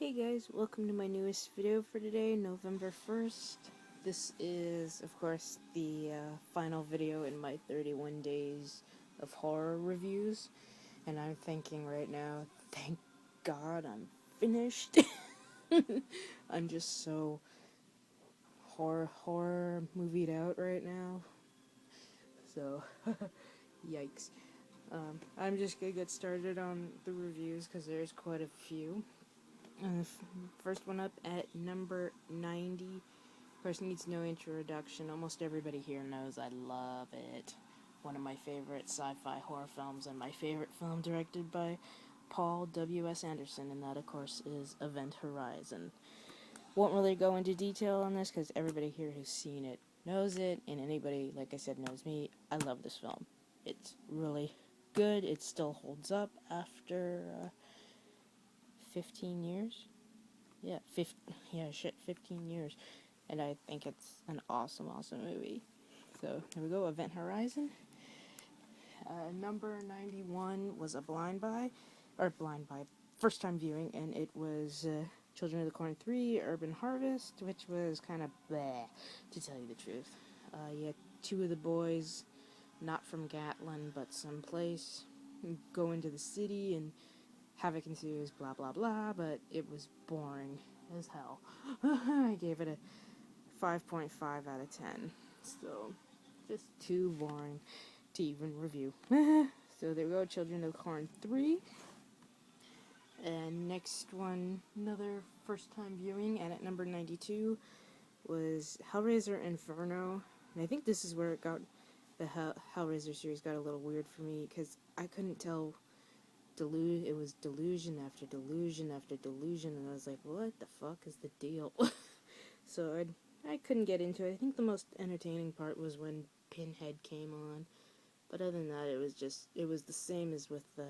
Hey guys, welcome to my newest video for today, November 1st. This is, of course, the final video in my 31 days of horror reviews. And I'm thinking right now, thank God I'm finished. I'm just so horror movied out right now. So, yikes. I'm just gonna get started on the reviews because there's quite a few. First one up at number 90. Of course, needs no introduction. Almost everybody here knows I love it. One of my favorite sci-fi horror films, and my favorite film directed by Paul W.S. Anderson, and that, of course, is Event Horizon. Won't really go into detail on this because everybody here who's seen it knows it, and anybody, like I said, knows me. I love this film. It's really good. It still holds up after 15 years. Yeah, 15 years. And I think it's an awesome movie. So, here we go, Event Horizon. Number 91 was a first time viewing, and it was Children of the Corn 3, Urban Harvest, which was kind of bleh, to tell you the truth. Yeah, two of the boys, not from Gatlin, but someplace, go into the city and havoc ensues, blah blah blah, but it was boring as hell. I gave it a 5.5 out of 10. So, just too boring to even review. So there we go, Children of the Corn 3. And next one, another first time viewing, and at number 92 was Hellraiser Inferno. And I think this is where it got, the Hellraiser series got a little weird for me, because I couldn't tell, it was delusion after delusion after delusion, and I was like, what the fuck is the deal? So I couldn't get into it. I think the most entertaining part was when Pinhead came on. But other than that, it was the same as with the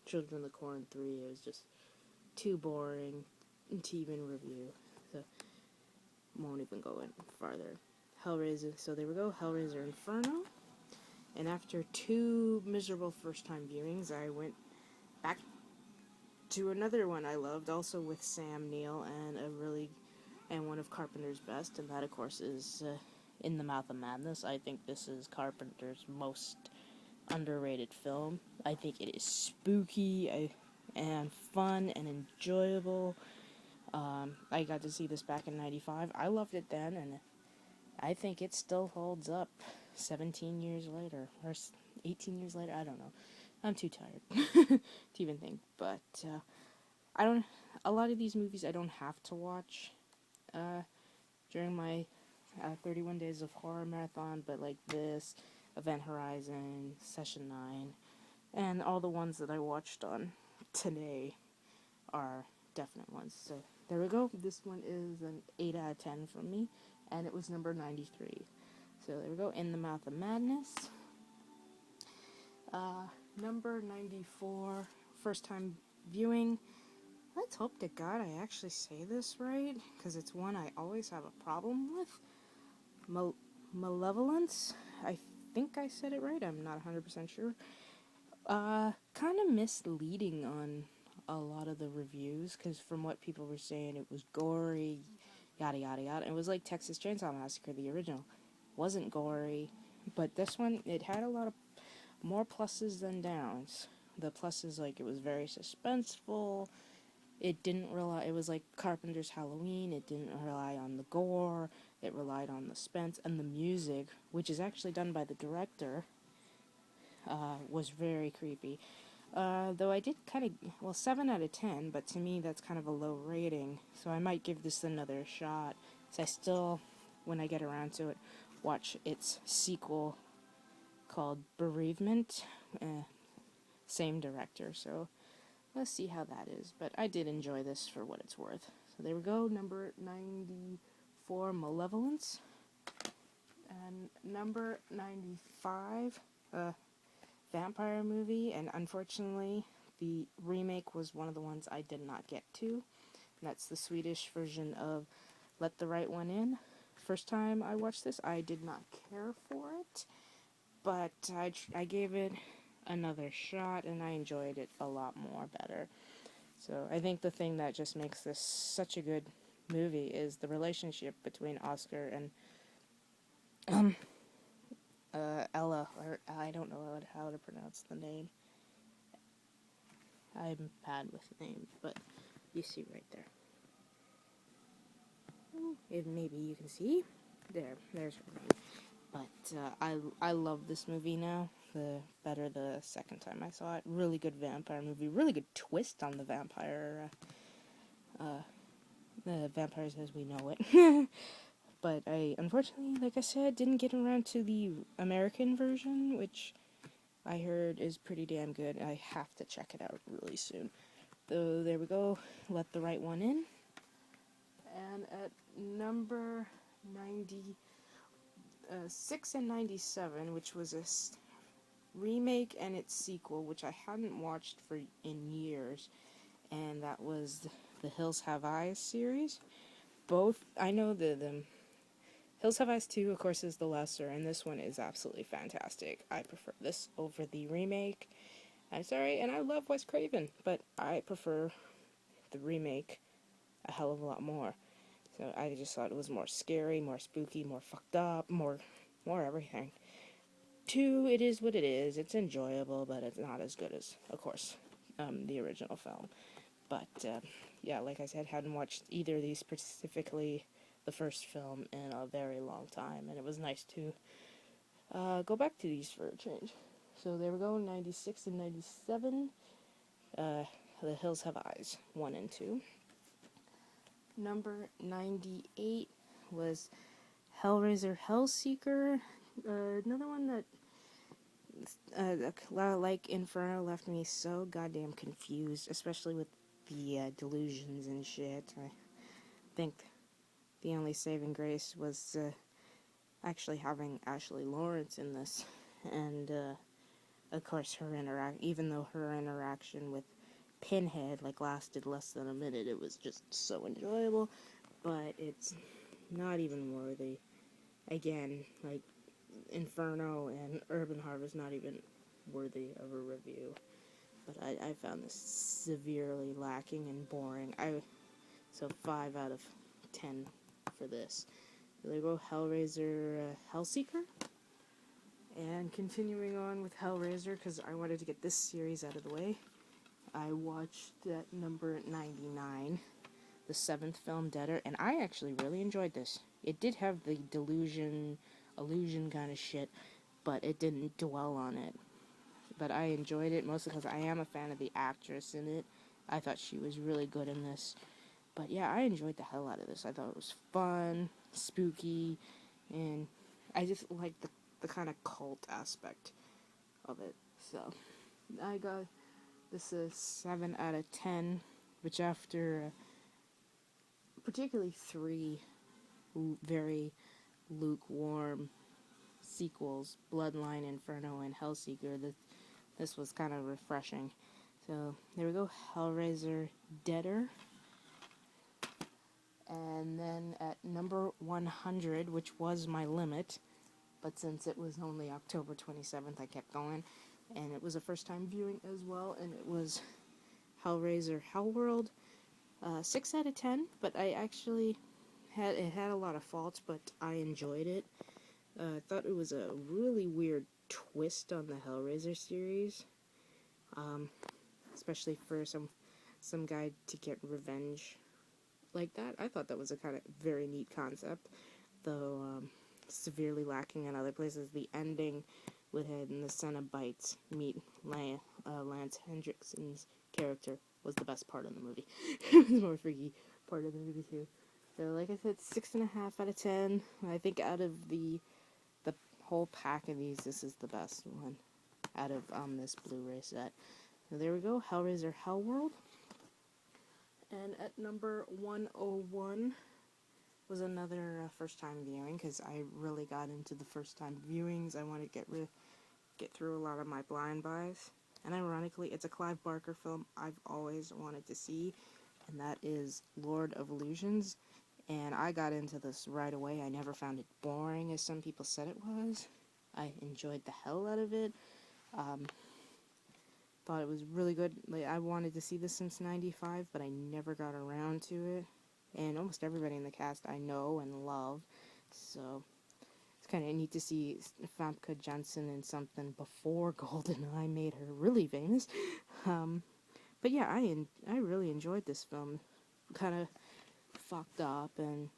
Children of the Corn 3. It was just too boring to even review. So, won't even go in farther. Hellraiser, so there we go, Hellraiser Inferno. And after two miserable first time viewings, I went back to another one I loved, also with Sam Neill, and one of Carpenter's best, and that, of course, is In the Mouth of Madness. I think this is Carpenter's most underrated film. I think it is spooky and fun and enjoyable. I got to see this back in '95. I loved it then, and I think it still holds up 17 years later, or 18 years later. I don't know. I'm too tired to even think. But I don't. A lot of these movies I don't have to watch during my 31 Days of Horror marathon, but like this, Event Horizon, Session 9, and all the ones that I watched on today are definite ones. So there we go. This one is an 8 out of 10 from me, and it was number 93. So there we go, In the Mouth of Madness. Number 94, first time viewing. Let's hope to God I actually say this right, because it's one I always have a problem with. Malevolence. I think I said it right. I'm not 100% sure. Kind of misleading on a lot of the reviews, because from what people were saying, it was gory, yada yada yada. It was like Texas Chainsaw Massacre, the original. Wasn't gory, but this one, it had a lot of more pluses than downs. The pluses, like, it was very suspenseful. It was like Carpenter's Halloween. It didn't rely on the gore. It relied on the suspense, and the music, which is actually done by the director, was very creepy. Though I did kind of, 7 out of 10, but to me that's kind of a low rating, so I might give this another shot. So I still, when I get around to it, watch its sequel called Bereavement, same director, so let's see how that is. But I did enjoy this for what it's worth. So there we go, number 94, Malevolence. And number 95, vampire movie, and unfortunately the remake was one of the ones I did not get to. That's the Swedish version of Let the Right One In. First time I watched this, I did not care for it, but I gave it another shot, and I enjoyed it a lot more better. So I think the thing that just makes this such a good movie is the relationship between Oscar and Ella, or I don't know how to pronounce the name. I'm bad with names, but you see right there. If maybe you can see. There's her name. But I love this movie now. Better the second time I saw it. Really good vampire movie. Really good twist on the vampires as we know it. But I, unfortunately, like I said, didn't get around to the American version, which I heard is pretty damn good. I have to check it out really soon. So there we go. Let the right one in. And at number 96 and 97, which was a remake and its sequel, which I hadn't watched in years, and that was the Hills Have Eyes series. Both, I know the Hills Have Eyes 2, of course, is the lesser, and this one is absolutely fantastic. I prefer this over the remake. I'm sorry, and I love Wes Craven, but I prefer the remake a hell of a lot more. So I just thought it was more scary, more spooky, more fucked up, more everything. 2, it is what it is. It's enjoyable, but it's not as good as, of course, the original film. But, yeah, like I said, hadn't watched either of these, specifically the first film, in a very long time, and it was nice to go back to these for a change. So there we go, 96 and 97. The Hills Have Eyes, 1 and 2. Number 98 was Hellraiser Hellseeker. Another one that, like Inferno, left me so goddamn confused, especially with the delusions and shit. I think the only saving grace was actually having Ashley Lawrence in this, and of course even though her interaction with Pinhead lasted less than a minute, it was just so enjoyable, but it's not even worthy. Again, Inferno and Urban Harvest, not even worthy of a review. But I found this severely lacking and boring. So 5 out of 10 for this. There we go, Hellraiser Hellseeker. And continuing on with Hellraiser, because I wanted to get this series out of the way, I watched at number 99, the 7th film, Deader, and I actually really enjoyed this. It did have the illusion kind of shit, but it didn't dwell on it. But I enjoyed it, mostly because I am a fan of the actress in it. I thought she was really good in this. But yeah, I enjoyed the hell out of this. I thought it was fun, spooky, and I just liked the kind of cult aspect of it. So, I got this a 7 out of 10, which after particularly 3 very lukewarm sequels, Bloodline, Inferno, and Hellseeker, this was kind of refreshing. So, there we go, Hellraiser Deader. And then at number 100, which was my limit, but since it was only October 27th, I kept going. And it was a first-time viewing as well, and it was Hellraiser Hellworld. 6 out of 10, but I actually had a lot of faults, but I enjoyed it. I thought it was a really weird twist on the Hellraiser series, especially for some guy to get revenge like that. I thought that was a kind of very neat concept, though severely lacking in other places. The ending with Head and the Cenobites meet Lance Hendrickson's character was the best part of the movie. It was the more freaky part of the movie too. So like I said, 6.5 out of 10. I think out of the whole pack of these, this is the best one out of this Blu-ray set. So there we go, Hellraiser Hellworld. And at number 101 was another first-time viewing, because I really got into the first-time viewings. I wanted to get through a lot of my blind buys. And ironically, it's a Clive Barker film I've always wanted to see, and that is Lord of Illusions. And I got into this right away. I never found it boring, as some people said it was. I enjoyed the hell out of it. thought it was really good. Like, I wanted to see this since '95, but I never got around to it. And almost everybody in the cast I know and love, so it's kind of neat to see Famke Janssen in something before GoldenEye made her really famous. But yeah, I really enjoyed this film. Kind of fucked up and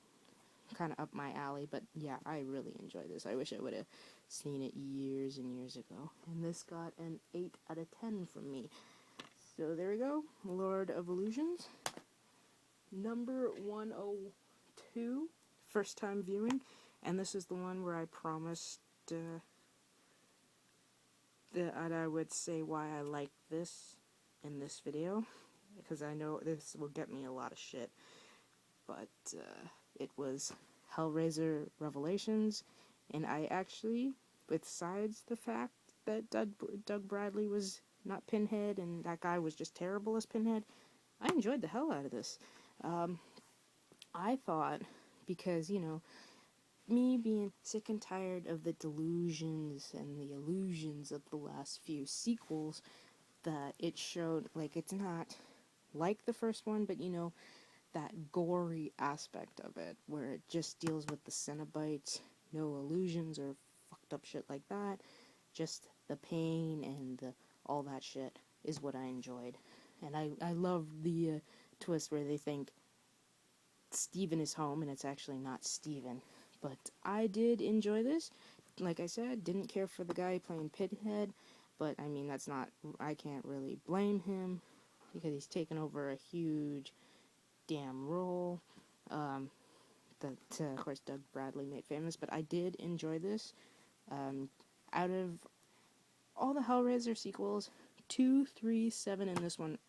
kind of up my alley, but yeah, I really enjoyed this. I wish I would have seen it years and years ago. And this got an 8 out of 10 from me. So there we go, Lord of Illusions. Number 102, first time viewing, and this is the one where I promised that I would say why I like this in this video, because I know this will get me a lot of shit, but it was Hellraiser Revelations, and I actually, besides the fact that Doug Bradley was not Pinhead and that guy was just terrible as Pinhead, I enjoyed the hell out of this. I thought, because, you know, me being sick and tired of the delusions and the illusions of the last few sequels, that it showed, like, it's not like the first one, but, you know, that gory aspect of it, where it just deals with the Cenobites, no illusions or fucked up shit like that, just the pain and all that shit is what I enjoyed. And I love the twist where they think Steven is home and it's actually not Steven. But I did enjoy this. Like I said, didn't care for the guy playing Pinhead, but I mean, I can't really blame him because he's taken over a huge damn role that, of course, Doug Bradley made famous. But I did enjoy this. Out of all the Hellraiser sequels, 2, 3, 7, and this one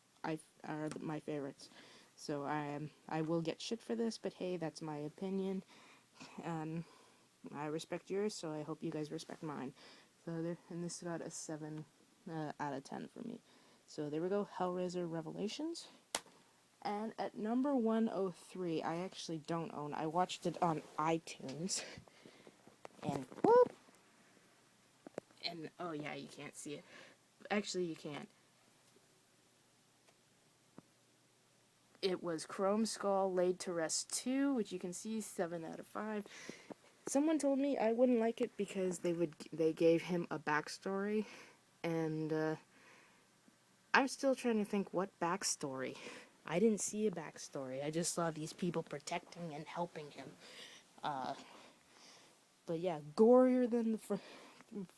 are my favorites. So I will get shit for this, but hey, that's my opinion. I respect yours, so I hope you guys respect mine. So and this got a 7 out of 10 for me. So there we go, Hellraiser Revelations. And at number 103, I actually don't own. I watched it on iTunes. And whoop! And oh yeah, you can't see it. Actually, you can. It was Chrome Skull Laid to Rest 2, which you can see 7 out of 5. Someone told me I wouldn't like it because they gave him a backstory, and I'm still trying to think what backstory. I didn't see a backstory. I just saw these people protecting and helping him. But yeah, gorier than the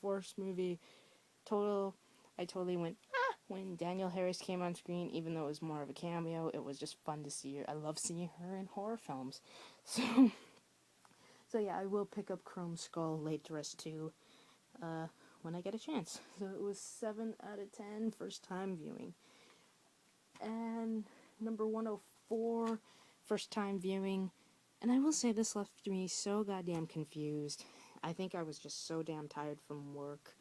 first movie. I totally went when Danielle Harris came on screen, even though it was more of a cameo. It was just fun to see her. I love seeing her in horror films. So yeah, I will pick up Chrome Skull Laid to Rest 2 when I get a chance. So it was 7 out of 10 first time viewing. And number 104, first time viewing. And I will say this left me so goddamn confused. I think I was just so damn tired from work.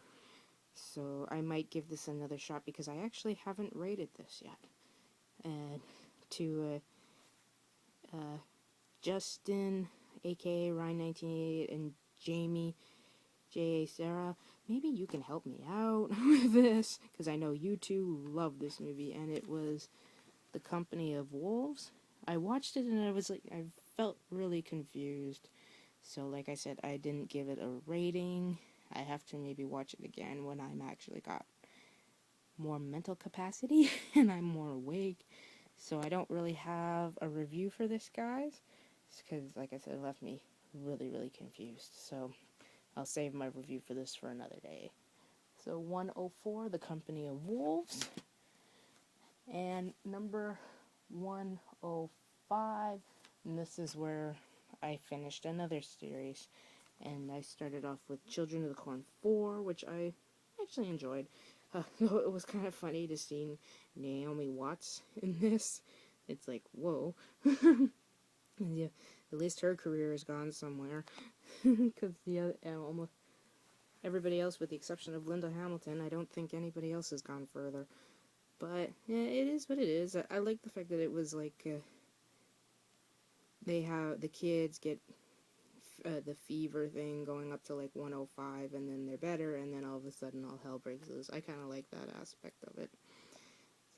So I might give this another shot because I actually haven't rated this yet. And to Justin, aka Ryan1988, and Jamie, J.A. Sarah, maybe you can help me out with this, because I know you two love this movie, and it was The Company of Wolves. I watched it and I felt really confused. So like I said, I didn't give it a rating. I have to maybe watch it again when I'm actually got more mental capacity and I'm more awake. So I don't really have a review for this, guys, because like I said, it left me really, really confused. So I'll save my review for this for another day. So 104, The Company of Wolves. And number 105, and this is where I finished another series. And I started off with Children of the Corn 4, which I actually enjoyed. Though it was kind of funny to see Naomi Watts in this. It's like, whoa. Yeah, at least her career has gone somewhere. Because almost everybody else, with the exception of Linda Hamilton, I don't think anybody else has gone further. But yeah, it is what it is. I like the fact that it was like the kids get the fever thing going up to like 105, and then they're better, and then all of a sudden all hell breaks loose. I kind of like that aspect of it.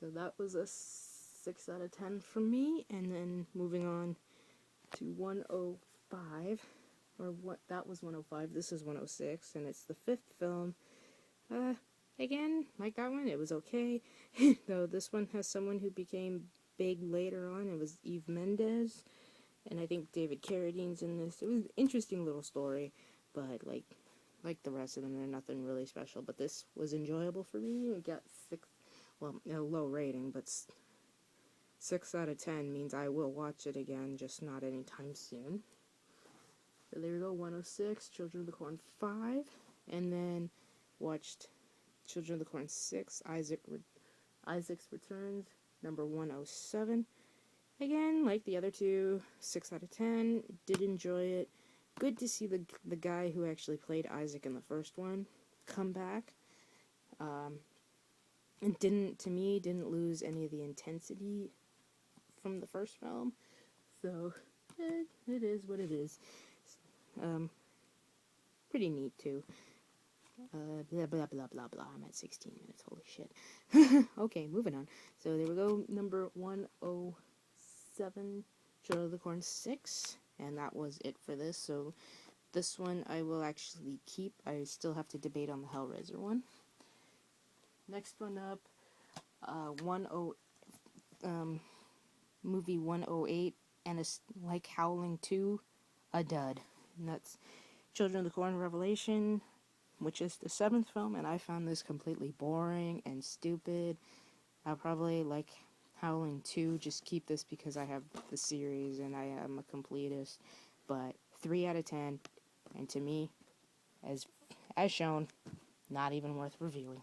So that was a 6 out of 10 from me, and then moving on to 105, or what, that was 105, this is 106, and it's the 5th film. Again, like that one, it was okay, though this one has someone who became big later on. It was Eve Mendes, and I think David Carradine's in this. It was an interesting little story, but like the rest of them, they're nothing really special, but this was enjoyable for me. It got 6, well, a low rating, but 6 out of 10 means I will watch it again, just not anytime soon. So there we go, 106, Children of the Corn 5, and then watched Children of the Corn 6, Isaac's Returns, number 107. Again, like the other two, 6 out of 10, did enjoy it. Good to see the guy who actually played Isaac in the first one come back. And didn't lose any of the intensity from the first film. So, it is what it is. Pretty neat, too. Blah, blah, blah, blah, blah. I'm at 16 minutes. Holy shit. Okay, moving on. So, there we go. Number 107, Children of the Corn 6. And that was it for this. So, this one I will actually keep. I still have to debate on the Hellraiser one. Next one up, movie 108, and it's like Howling 2, a dud. And that's Children of the Corn Revelation, which is the 7th film, and I found this completely boring and stupid. I'll probably, like Howling 2, just keep this because I have the series and I am a completist. But 3 out of 10, and to me, as shown, not even worth reviewing.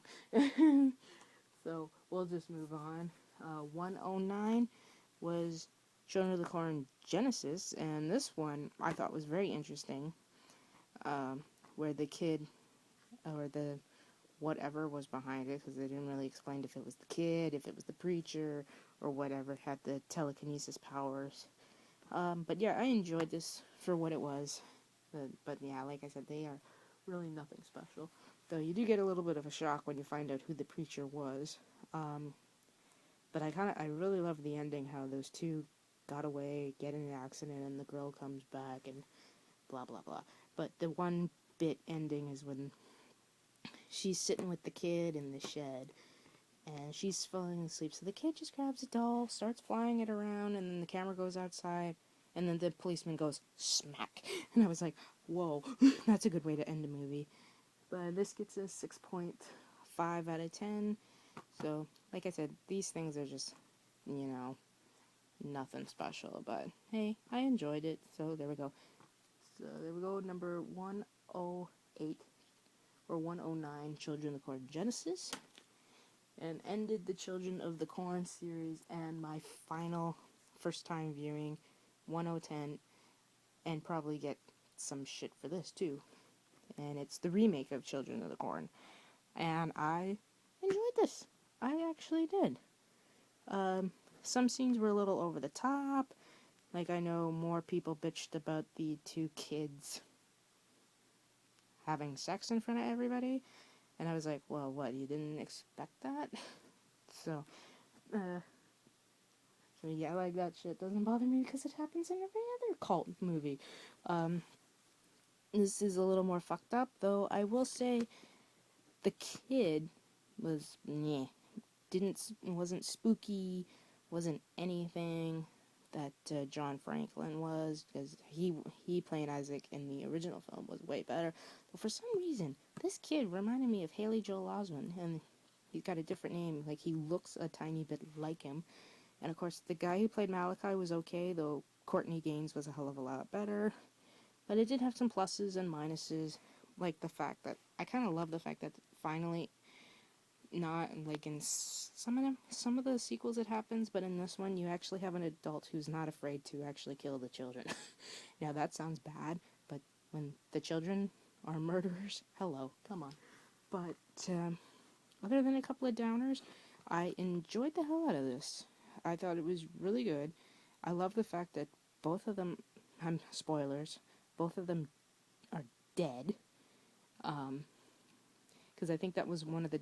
So, we'll just move on. 109 was Children of the Corn Genesis, and this one I thought was very interesting, where the kid, or the whatever was behind it, because they didn't really explain if it was the kid, if it was the preacher, or whatever, had the telekinesis powers. But yeah, I enjoyed this for what it was. But yeah, like I said, they are really nothing special. Though you do get a little bit of a shock when you find out who the preacher was. But I really love the ending, how those two got away, get in an accident, and the girl comes back, and blah, blah, blah. But the one bit ending is when she's sitting with the kid in the shed, and she's falling asleep. So the kid just grabs a doll, starts flying it around, and then the camera goes outside, and then the policeman goes, smack. And I was like, whoa, that's a good way to end a movie. But this gets a 6.5 out of 10. So, like I said, these things are just, nothing special. But, hey, I enjoyed it. So, there we go. So, there we go. Number 108, or 109, Children of the Corn Genesis. And ended the Children of the Corn series and my final first time viewing, 1010, and probably get some shit for this too. And it's the remake of Children of the Corn. And I enjoyed this. I actually did. Some scenes were a little over the top. Like, I know more people bitched about the two kids having sex in front of everybody. And I was like, well, what, you didn't expect that? So yeah, like, that shit doesn't bother me because it happens in every other cult movie. This is a little more fucked up, though I will say the kid was, wasn't spooky, wasn't anything that John Franklin was, because he playing Isaac in the original film was way better. But for some reason, this kid reminded me of Haley Joel Osment, and he's got a different name. Like, he looks a tiny bit like him. And of course, the guy who played Malachi was okay, though Courtney Gaines was a hell of a lot better. But it did have some pluses and minuses, like the fact that, I kind of love the fact that finally, not like in some of the sequels it happens, but in this one you actually have an adult who's not afraid to actually kill the children. Now that sounds bad, but when the children are murderers, hello, come on. But other than a couple of downers, I enjoyed the hell out of this. I thought it was really good. I love the fact that both of them, spoilers, both of them are dead. Because I think that was one of the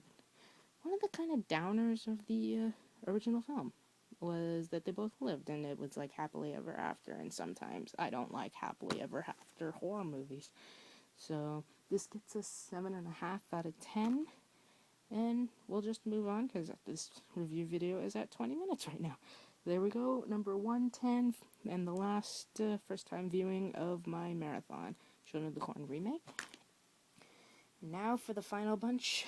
kind of downers of the original film was that they both lived, and it was like happily ever after, and sometimes I don't like happily ever after horror movies. So this gets a 7.5 out of 10, and we'll just move on because this review video is at 20 minutes right now. There we go, number 110, and the last first time viewing of my marathon, Children of the Corn remake. Now for the final bunch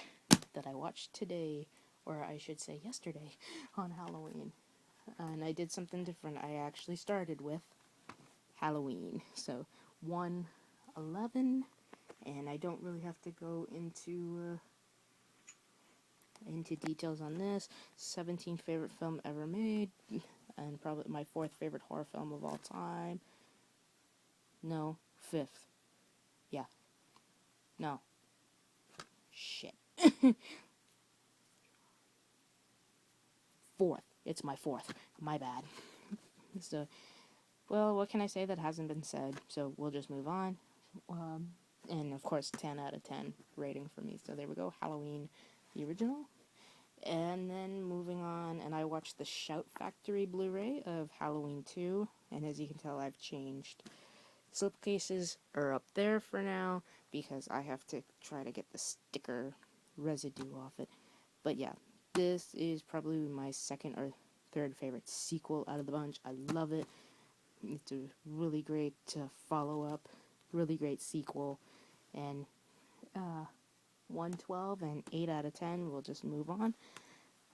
that I watched today, or I should say yesterday, on Halloween. And I did something different. I actually started with Halloween. So 111, and I don't really have to go into details on this. 17th favorite film ever made, and probably my 4th favorite horror film of all time. No, 5th. Yeah. No. Shit. 4th. It's my 4th. My bad. So, well, what can I say that hasn't been said? So we'll just move on. And of course, 10 out of 10 rating for me. So there we go. Halloween, the original. And then moving on, and I watched the Shout Factory Blu-ray of Halloween 2, and as you can tell, I've changed. Slipcases are up there for now, because I have to try to get the sticker residue off it. But yeah, this is probably my second or third favorite sequel out of the bunch. I love it. It's a really great follow-up, really great sequel, and 112 and 8 out of 10. We'll just move on.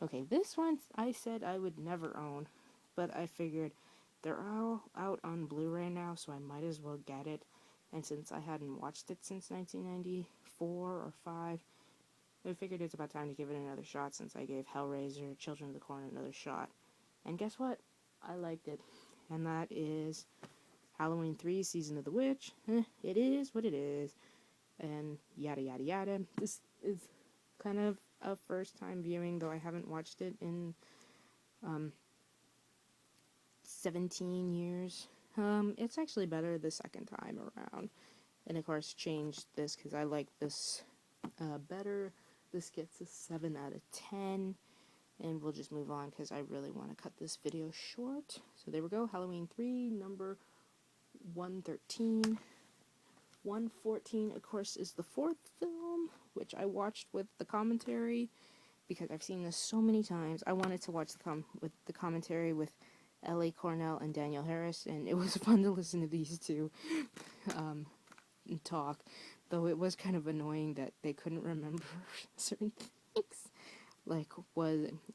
Okay, this one I said I would never own, but I figured they're all out on Blu-ray now, so I might as well get it. And since I hadn't watched it since 1994 or 5, I figured it's about time to give it another shot since I gave Hellraiser, Children of the Corn another shot. And guess what? I liked it. And that is Halloween 3, Season of the Witch. It is what it is. And yada yada yada. This is kind of a first time viewing, though I haven't watched it in 17 years. It's actually better the second time around. And of course changed this because I like this better. This gets a 7 out of 10. And we'll just move on because I really want to cut this video short. So there we go, Halloween 3, number 113. 114, of course, is the 4th film, which I watched with the commentary because I've seen this so many times. I wanted to watch with the commentary with L.A. Cornell and Danielle Harris, and it was fun to listen to these two talk, though it was kind of annoying that they couldn't remember certain things, like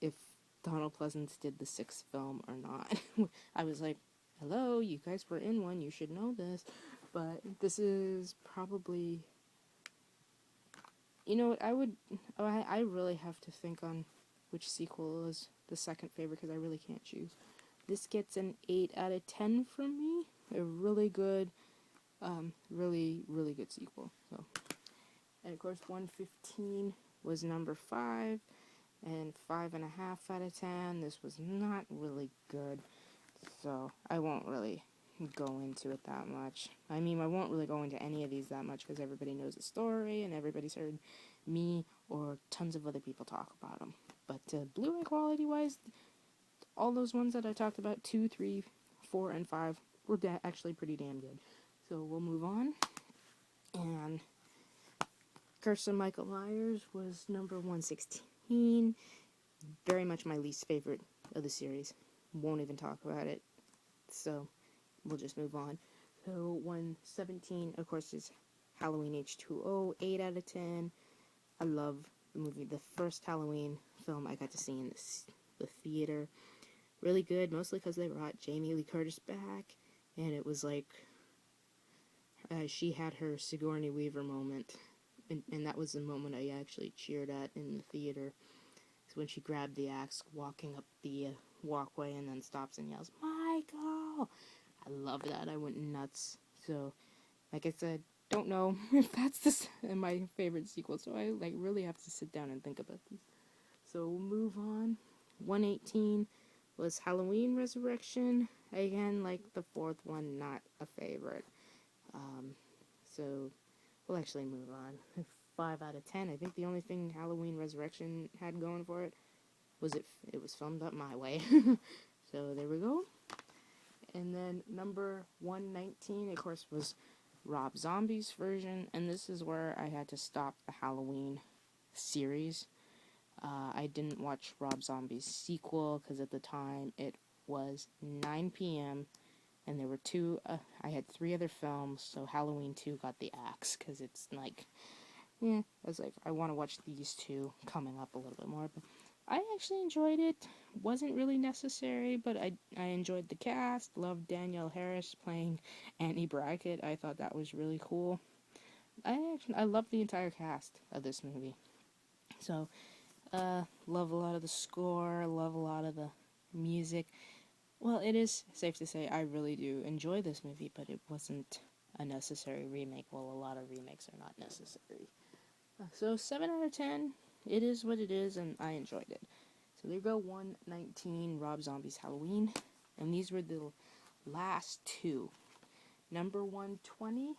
if Donald Pleasance did the 6th film or not. I was like, hello, you guys were in one, you should know this. But this is probably, you know, I really have to think on which sequel is the second favorite because I really can't choose. This gets an 8 out of 10 from me. A really good, really good sequel. So, and of course, 115 was number 5, and 5.5 out of 10. This was not really good, so I won't really go into it that much. I mean, I won't really go into any of these that much because everybody knows the story and everybody's heard me or tons of other people talk about them. But Blu-ray quality wise, all those ones that I talked about, 2, 3, 4, and 5 were actually pretty damn good. So we'll move on. And Curse of Michael Myers was number 116. Very much my least favorite of the series. Won't even talk about it. So we'll just move on. So 117, of course, is Halloween H2O, 8 out of 10. I love the movie. The first Halloween film I got to see in the theater. Really good, mostly because they brought Jamie Lee Curtis back, and it was like she had her Sigourney Weaver moment, and that was the moment I actually cheered at in the theater. It's when she grabbed the axe, walking up the walkway, and then stops and yells, "Michael!" I love that. I went nuts. So, like I said, don't know if that's my favorite sequel, so I really have to sit down and think about these. So we'll move on. 118 was Halloween Resurrection. Again, like the 4th one, not a favorite. So we'll actually move on. 5 out of 10. I think the only thing Halloween Resurrection had going for it it was filmed up my way. So there we go. And then number 119, of course, was Rob Zombie's version, and this is where I had to stop the Halloween series. I didn't watch Rob Zombie's sequel because at the time it was 9 p.m. and there were I had 3 other films, so Halloween 2 got the axe because it's like, I was like, I want to watch these 2 coming up a little bit more, but I actually enjoyed it. Wasn't really necessary, but I enjoyed the cast. Loved Danielle Harris playing Annie Brackett. I thought that was really cool. I love the entire cast of this movie. So, love a lot of the score, love a lot of the music. Well, it is safe to say I really do enjoy this movie, but it wasn't a necessary remake. Well, a lot of remakes are not necessary. So 7 out of 10, it is what it is, and I enjoyed it. So there you go, 119, Rob Zombie's Halloween, and these were the last 2. Number 120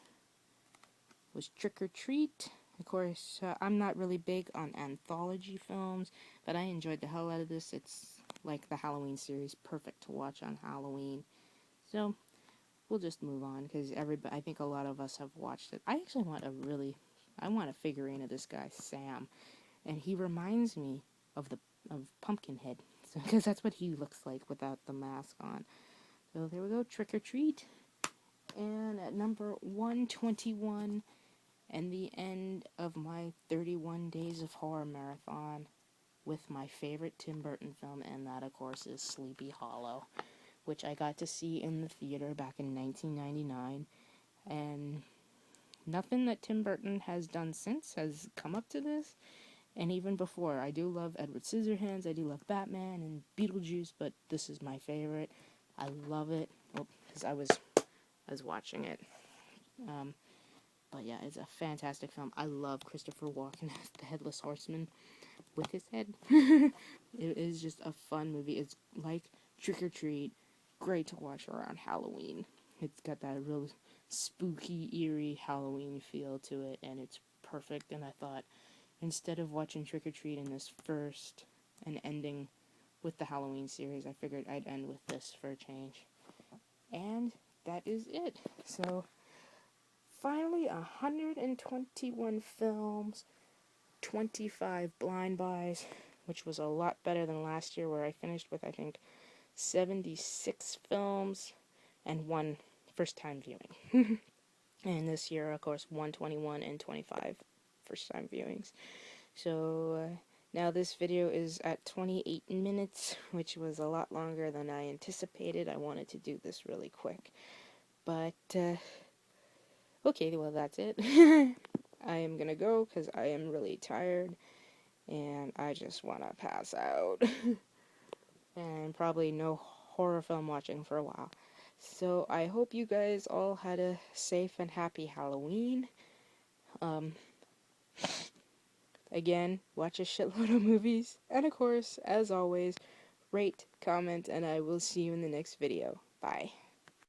was Trick or Treat. Of course, I'm not really big on anthology films, but I enjoyed the hell out of this. It's like the Halloween series, perfect to watch on Halloween. So we'll just move on because I think a lot of us have watched it. I actually want a figurine of this guy Sam, and he reminds me of Pumpkinhead, because that's what he looks like without the mask on. So there we go, Trick or Treat. And at number 121, and the end of my 31 Days of Horror marathon with my favorite Tim Burton film, and that, of course, is Sleepy Hollow, which I got to see in the theater back in 1999, and nothing that Tim Burton has done since has come up to this, and even before. I do love Edward Scissorhands, I do love Batman and Beetlejuice, but this is my favorite. I love it, because I was watching it. But yeah, it's a fantastic film. I love Christopher Walken as the Headless Horseman with his head. It is just a fun movie. It's like Trick or Treat, great to watch around Halloween. It's got that real spooky, eerie Halloween feel to it, and it's perfect. And I thought, instead of watching Trick or Treat in this first and ending with the Halloween series, I figured I'd end with this for a change. And that is it. So, finally, 121 films, 25 blind buys, which was a lot better than last year where I finished with, I think, 76 films and 1 first-time viewing. And this year, of course, 121 and 25 first-time viewings. So, now this video is at 28 minutes, which was a lot longer than I anticipated. I wanted to do this really quick. But, okay, well, that's it. I am gonna go because I am really tired and I just want to pass out. And probably no horror film watching for a while. So I hope you guys all had a safe and happy Halloween. Again, watch a shitload of movies. And of course, as always, rate, comment, and I will see you in the next video. Bye.